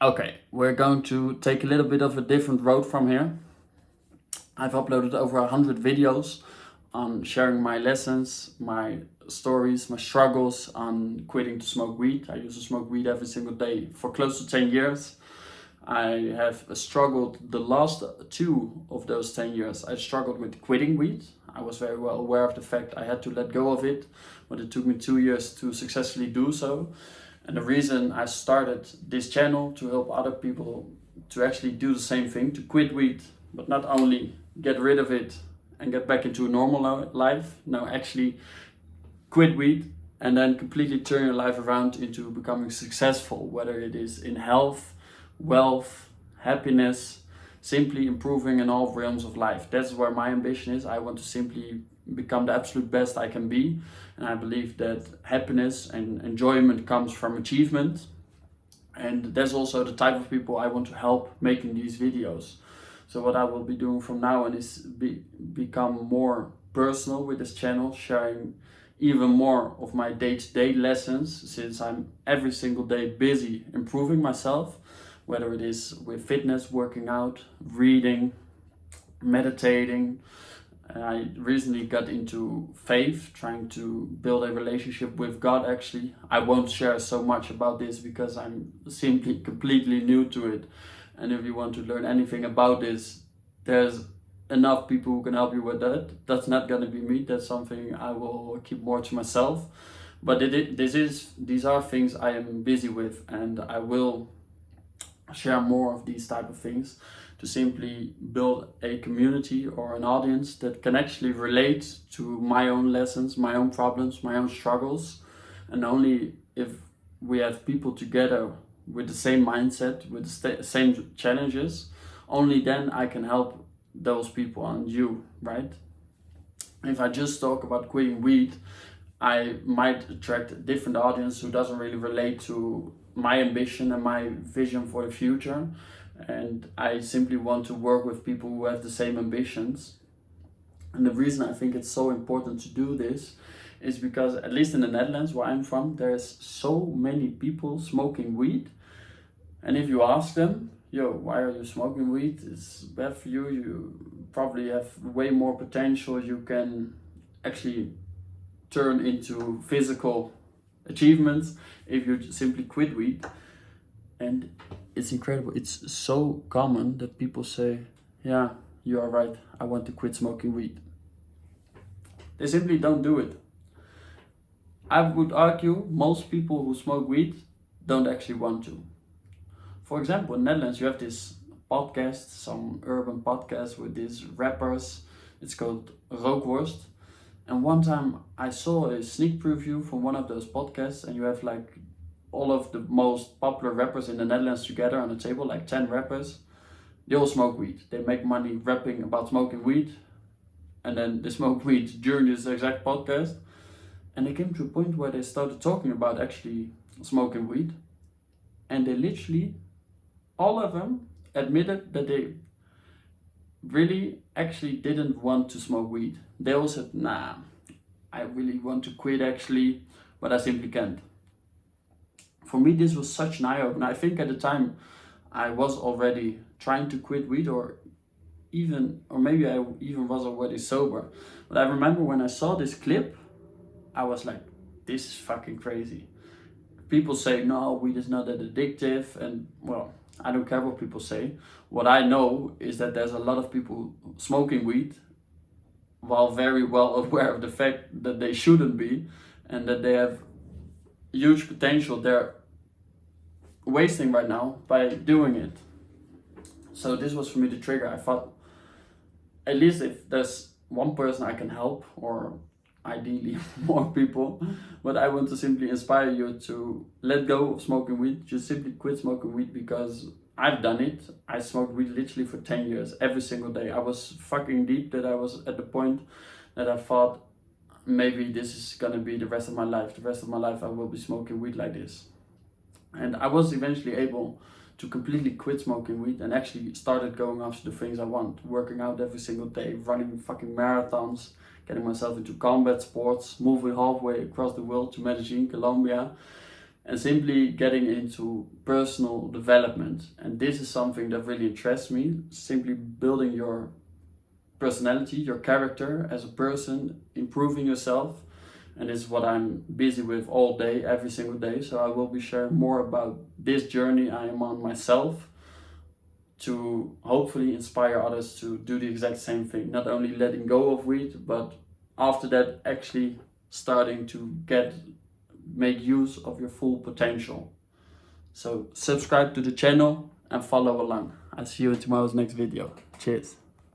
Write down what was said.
Okay, we're going to take a little bit of a different road from here. I've uploaded over 100 videos on sharing my lessons, my stories, my struggles on quitting to smoke weed. I used to smoke weed every single day for close to 10 years. I have struggled the last two of those 10 years. I struggled with quitting weed. I was very well aware of the fact I had to let go of it, but it took me 2 years to successfully do so. And the reason I started this channel to help other people to actually do the same thing, to quit weed, but not only get rid of it and get back into a normal life, no, actually quit weed and then completely turn your life around into becoming successful, whether it is in health, wealth, happiness, simply improving in all realms of life. That's where my ambition is. I want to simply become the absolute best I can be. And I believe that happiness and enjoyment comes from achievement. And that's also the type of people I want to help making these videos. So what I will be doing from now on is become more personal with this channel, sharing even more of my day-to-day lessons, since I'm every single day busy improving myself, whether it is with fitness, working out, reading, meditating. I recently got into faith, trying to build a relationship with God actually. I won't share so much about this because I'm simply completely new to it. And if you want to learn anything about this, there's enough people who can help you with that. That's not gonna be me. That's something I will keep more to myself. But these are things I am busy with, and I will share more of these type of things to simply build a community or an audience that can actually relate to my own lessons, my own problems, my own struggles. And only if we have people together with the same mindset, with the same challenges, only then I can help those people and you, right? If I just talk about quitting weed, I might attract a different audience who doesn't really relate to my ambition and my vision for the future. And I simply want to work with people who have the same ambitions. And the reason I think it's so important to do this is because, at least in the Netherlands, where I'm from, there's so many people smoking weed. And if you ask them, yo, why are you smoking weed? It's bad for you. You probably have way more potential. You can actually turn into physical achievements if you simply quit weed. And it's incredible. It's so common that people say, yeah, you are right. I want to quit smoking weed. They simply don't do it. I would argue most people who smoke weed don't actually want to. For example, in Netherlands, you have this podcast, some urban podcast with these rappers. It's called Rookworst. And one time I saw a sneak preview from one of those podcasts, and you have like all of the most popular rappers in the Netherlands together on a table, like 10 rappers. They all smoke weed. They make money rapping about smoking weed, and then they smoke weed during this exact podcast. And they came to a point where they started talking about actually smoking weed, and they literally, all of them, admitted that they really actually didn't want to smoke weed. They all said, nah, I really want to quit actually, but I simply can't. For me, this was such an eye-opener. I think at the time I was already trying to quit weed, or maybe I even was already sober. But I remember when I saw this clip, I was like, this is fucking crazy. People say, no, weed is not that addictive. And well, I don't care what people say. What I know is that there's a lot of people smoking weed while very well aware of the fact that they shouldn't be, and that they have huge potential they're wasting right now by doing it. So this was for me the trigger. I thought, at least if there's one person I can help, or ideally more people, but I want to simply inspire you to let go of smoking weed. Just simply quit smoking weed, because I've done it. I smoked weed literally for 10 years, every single day. I was fucking deep that I was at the point that I thought, maybe this is gonna be the rest of my life. The rest of my life I will be smoking weed like this. And I was eventually able to completely quit smoking weed and actually started going after the things I want. Working out every single day, running fucking marathons, getting myself into combat sports, moving halfway across the world to Medellin, Colombia, and simply getting into personal development. And this is something that really interests me, simply building your personality, your character as a person, improving yourself. And this is what I'm busy with all day, every single day. So I will be sharing more about this journey I am on myself, to hopefully inspire others to do the exact same thing. Not only letting go of weed, but after that actually starting to make use of your full potential. So subscribe to the channel and follow along. I'll see you in tomorrow's next video. Cheers.